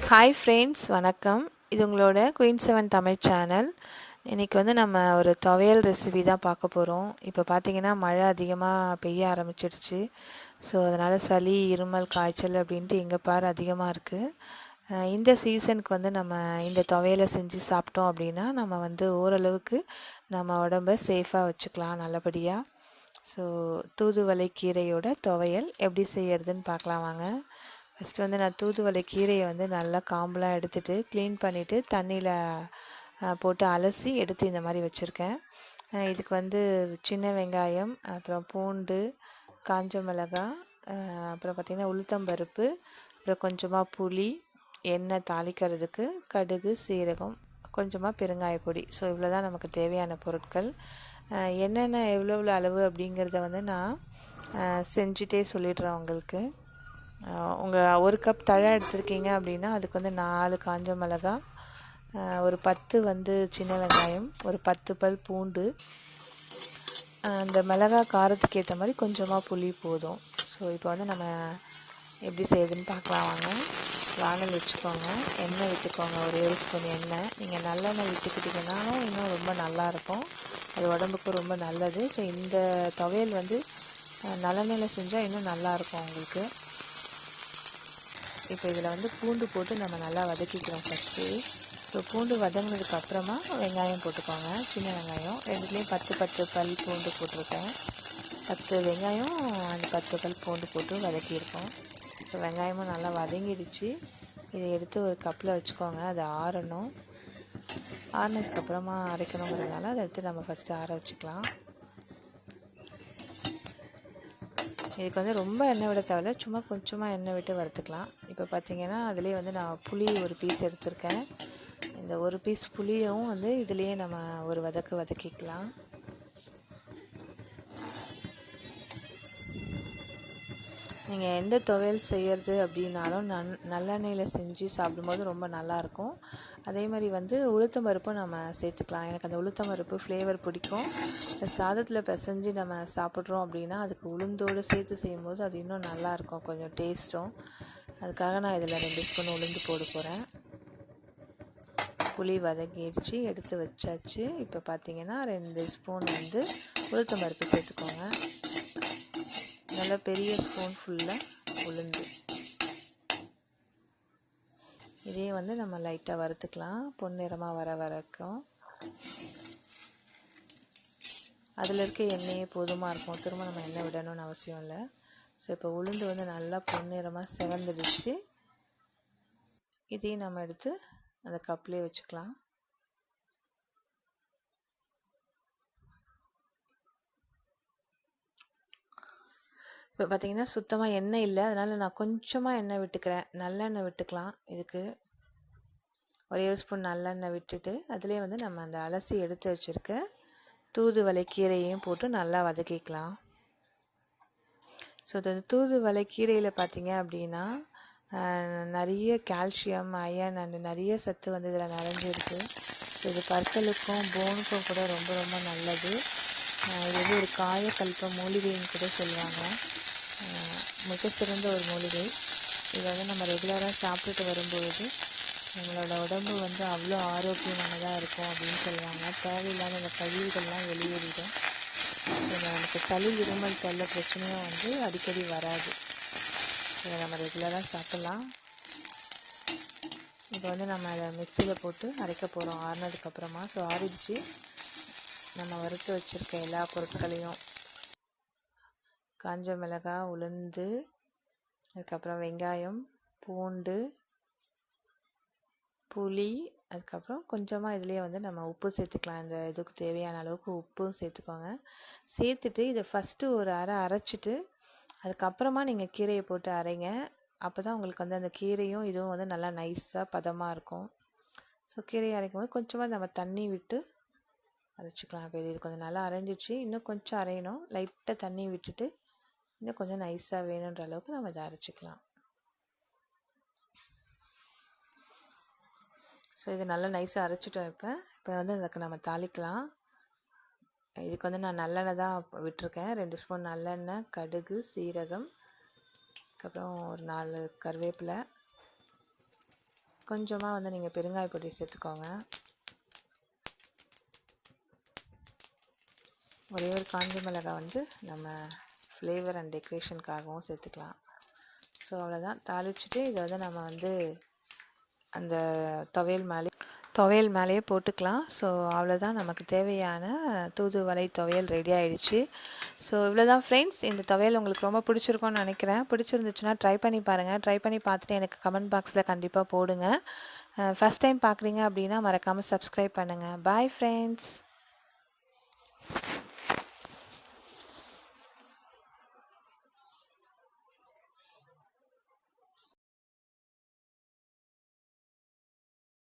Hi friends, வணக்கம். இது உங்களோட குயின் செவன் தமிழ் சேனல். இன்றைக்கி வந்து நம்ம ஒரு துவையல் ரெசிபி தான் பார்க்க போகிறோம். இப்போ பார்த்திங்கன்னா மழை அதிகமாக பெய்ய ஆரம்பிச்சிடுச்சு. ஸோ அதனால் சளி, இருமல், காய்ச்சல் அப்படின்ட்டு எங்கே பாரு அதிகமாக இருக்குது. இந்த சீசனுக்கு வந்து நம்ம இந்த துவையலை செஞ்சு சாப்பிட்டோம் அப்படின்னா நம்ம வந்து ஓரளவுக்கு நம்ம உடம்ப சேஃபாக வச்சுக்கலாம் நல்லபடியாக. ஸோ தூதுவளை கீரையோட துவையல் எப்படி செய்யறதுன்னு பார்க்கலாம் வாங்க. ஃபஸ்ட்டு வந்து நான் தூதுவளை கீரையை வந்து நல்லா காம்பெலாம் எடுத்துகிட்டு க்ளீன் பண்ணிவிட்டு தண்ணியில் போட்டு அலசி எடுத்து இந்த மாதிரி வச்சுருக்கேன். இதுக்கு வந்து சின்ன வெங்காயம், அப்புறம் பூண்டு, காஞ்ச மிளகாய், அப்புறம் பார்த்திங்கன்னா உளுத்தம்பருப்பு, அப்புறம் கொஞ்சமாக புளி, எண்ணெய் தாளிக்கிறதுக்கு, கடுகு, சீரகம், கொஞ்சமாக பெருங்காயப்பொடி. ஸோ இவ்வளோ தான் நமக்கு தேவையான பொருட்கள். என்னென்ன எவ்வளோ அளவு அப்படிங்கிறத வந்து நான் செஞ்சுட்டே சொல்லிடுறேன் உங்களுக்கு. உங்கள் 1 கப் தழை எடுத்திருக்கீங்க அப்படின்னா அதுக்கு வந்து 4 காஞ்ச மிளகாய், ஒரு 10 வந்து சின்ன வெங்காயம், ஒரு 10 பல் பூண்டு, அந்த மிளகாய் காரத்துக்கு ஏற்ற மாதிரி கொஞ்சமாக புளி போதும். ஸோ இப்போ வந்து நம்ம எப்படி செய்யுதுன்னு பார்க்கலாம் வாங்க. வானல் வச்சுக்கோங்க, எண்ணெய் விட்டுக்கோங்க, ஒரு 1 ஸ்பூன் எண்ணெய். நீங்கள் நல்லெண்ணெய் விட்டுக்கிட்டிங்கனாலும் இன்னும் ரொம்ப நல்லாயிருக்கும், அது உடம்புக்கு ரொம்ப நல்லது. ஸோ இந்த துவையல் வந்து நல்லெண்ணெயில் செஞ்சால் இன்னும் நல்லாயிருக்கும் உங்களுக்கு. இப்போ இதில் வந்து பூண்டு போட்டு நம்ம நல்லா வதக்கிக்கிறோம் ஃபஸ்ட்டு. ஸோ பூண்டு வதங்கினதுக்கு அப்புறமா வெங்காயம் போட்டுக்கோங்க, சின்ன வெங்காயம். ரெண்டுலேயும் 10 பல் பூண்டு போட்டிருக்கேன். 10 வெங்காயம் அந்த 10 பல் பூண்டு போட்டு வதக்கியிருக்கோம். இப்போ வெங்காயமும் நல்லா வதங்கிடுச்சு. இதை எடுத்து ஒரு கப்பில் வச்சுக்கோங்க, அது ஆறணும். ஆறினதுக்கப்புறமா அரைக்கணுங்கிறதுனால அதை எடுத்து நம்ம ஃபஸ்ட்டு ஆற வச்சுக்கலாம். இதுக்கு வந்து ரொம்ப எண்ணெய் விட தேவையில்ல, சும்மா கொஞ்சமாக எண்ணெய் விட்டு வறுத்துக்கலாம். இப்போ பார்த்திங்கன்னா அதுலேயே வந்து நான் புளி ஒரு பீஸ் எடுத்திருக்கேன். இந்த ஒரு பீஸ் புளியும் வந்து இதுலேயே நம்ம ஒரு வதக்கிக்கலாம். நீங்கள் எந்த துவையல் செய்கிறது அப்படின்னாலும் நல்லெண்ணெயில் செஞ்சு சாப்பிடும்போது ரொம்ப நல்லாயிருக்கும். அதே மாதிரி வந்து உளுத்தம் பருப்பும் நம்ம சேர்த்துக்கலாம். எனக்கு அந்த உளுத்தம் பருப்பு ஃப்ளேவர் பிடிக்கும். சாதத்தில் பிசைஞ்சு நம்ம சாப்பிட்றோம் அப்படின்னா அதுக்கு உளுந்தோடு சேர்த்து செய்யும்போது அது இன்னும் நல்லாயிருக்கும், கொஞ்சம் டேஸ்ட்டும். அதுக்காக நான் இதில் 2 ஸ்பூன் உளுந்து போட போகிறேன். புளி வதங்கிடுச்சு, எடுத்து வச்சாச்சு. இப்போ பார்த்திங்கன்னா 2 ஸ்பூன் வந்து உளுத்தம் பருப்பு சேர்த்துக்கோங்க. நல்லா பெரிய ஸ்பூன் ஃபுல்லாக உளுந்து. இதே வந்து நம்ம லைட்டாக வறுத்துக்கலாம், பொன்னிறமாக வர வரைக்கும். அதில் இருக்க எண்ணெயே போதுமாக இருக்கும், திரும்ப நம்ம எண்ணெய் விடணும்னு அவசியம் இல்லை. ஸோ இப்போ உளுந்து வந்து நல்லா பொன்னிறமாக செவந்துடுச்சு. இதையும் நம்ம எடுத்து அந்த கப்லேயே வச்சுக்கலாம். இப்போ பார்த்திங்கன்னா சுத்தமாக எண்ணெய் இல்லை, அதனால் நான் கொஞ்சமாக எண்ணெய் விட்டுக்கிறேன். நல்லெண்ணெய் விட்டுக்கலாம். இதுக்கு ஒரே 1 ஸ்பூன் நல்லெண்ணெய் விட்டுட்டு அதிலே வந்து நம்ம அந்த அலசி எடுத்து வச்சுருக்க தூதுவளை கீரையையும் போட்டு நல்லா வதக்கிக்கலாம். ஸோ இந்த தூதுவளை கீரையில் பார்த்திங்க அப்படின்னா நிறைய கால்சியம், அயன் அண்டு நிறைய சத்து வந்து இதில் நிறைஞ்சிருக்கு. ஸோ இது பற்களுக்கும் போனுக்கும் கூட ரொம்ப ரொம்ப நல்லது. இது வந்து ஒரு காயக்கல்ப மூலிகைன்னு கூட சொல்லுவாங்க. மிக சிறந்த ஒரு மூலிகை. இதை வந்து நம்ம ரெகுலராக சாப்பிட்டுட்டு வரும்பொழுது நம்மளோட உடம்பு வந்து அவ்வளோ ஆரோக்கியமானதாக இருக்கும் அப்படின்னு சொல்லுவாங்க. தேவையில்லாத அந்த கழிவுகள்லாம் வெளியேறிடும். நமக்கு சளி, இருமல், தொல்லை பிரச்சனையும் வந்து அடிக்கடி வராது. இதை நம்ம ரெகுலராக சாப்பிட்லாம். இப்போ வந்து நம்ம அதை மிக்சியில் போட்டு அரைக்க போகிறோம் ஆறினதுக்கப்புறமா. ஸோ ஆறிடுச்சு. நம்ம வறுத்து வச்சுருக்க எல்லா பொருட்களையும், காஞ்ச மிளகாய், உளுந்து, அதுக்கப்புறம் வெங்காயம், பூண்டு, புளி, அதுக்கப்புறம் கொஞ்சமாக இதிலே வந்து நம்ம உப்பு சேர்த்துக்கலாம். இந்த இதுக்கு தேவையான அளவுக்கு உப்பும் சேர்த்துக்கோங்க. சேர்த்துட்டு இதை ஃபஸ்ட்டு ஒரு அரைச்சிட்டு அதுக்கப்புறமா நீங்கள் கீரையை போட்டு அரைங்க. அப்போ தான் உங்களுக்கு வந்து அந்த கீரையும் இதுவும் வந்து நல்லா நைஸாக பதமாக இருக்கும். ஸோ கீரையை அரைக்கும் போது கொஞ்சமாக நம்ம தண்ணி விட்டு அரைச்சிக்கலாம். இப்போ இது கொஞ்சம் நல்லா அரைஞ்சிச்சு, இன்னும் கொஞ்சம் அரையணும். லைட்டாக தண்ணி விட்டுட்டு இன்னும் கொஞ்சம் நைஸாக வேணுன்ற அளவுக்கு நம்ம இதை அரைச்சிக்கலாம். ஸோ இது நல்லா நைஸாக அரைச்சிட்டோம். இப்போ வந்து அதுக்கு நம்ம தாளிக்கலாம். இதுக்கு வந்து நான் நல்லெண்ணெய் தான் விட்டுருக்கேன். 2 ஸ்பூன் நல்லெண்ணெய், கடுகு, சீரகம், அதுக்கப்புறம் ஒரு 4 கருவேப்பிலை, கொஞ்சமாக வந்து நீங்கள் பெருங்காய பொடி சேர்த்துக்கோங்க. ஒரே ஒரு காஞ்ச மிளகாய் வந்து நம்ம ஃப்ளேவர் அண்ட் டெக்கரேஷனுக்காகவும் சேர்த்துக்கலாம். ஸோ அவ்வளோதான். தாளிச்சுட்டு இதை வந்து நம்ம வந்து அந்த துவையல் மேலேயே போட்டுக்கலாம். ஸோ அவ்வளோதான், நமக்கு தேவையான தூதுவளை துவையல் ரெடி ஆகிடுச்சு. ஸோ இவ்வளோதான் ஃப்ரெண்ட்ஸ். இந்த துவையல் உங்களுக்கு ரொம்ப பிடிச்சிருக்கும்னு நினைக்கிறேன். பிடிச்சிருந்துச்சுன்னா ட்ரை பண்ணி பாருங்கள். ட்ரை பண்ணி பார்த்துட்டு எனக்கு கமெண்ட் பாக்ஸில் கண்டிப்பாக போடுங்க. ஃபஸ்ட் டைம் பார்க்குறீங்க அப்படின்னா மறக்காமல் சப்ஸ்கிரைப் பண்ணுங்கள். Bye friends.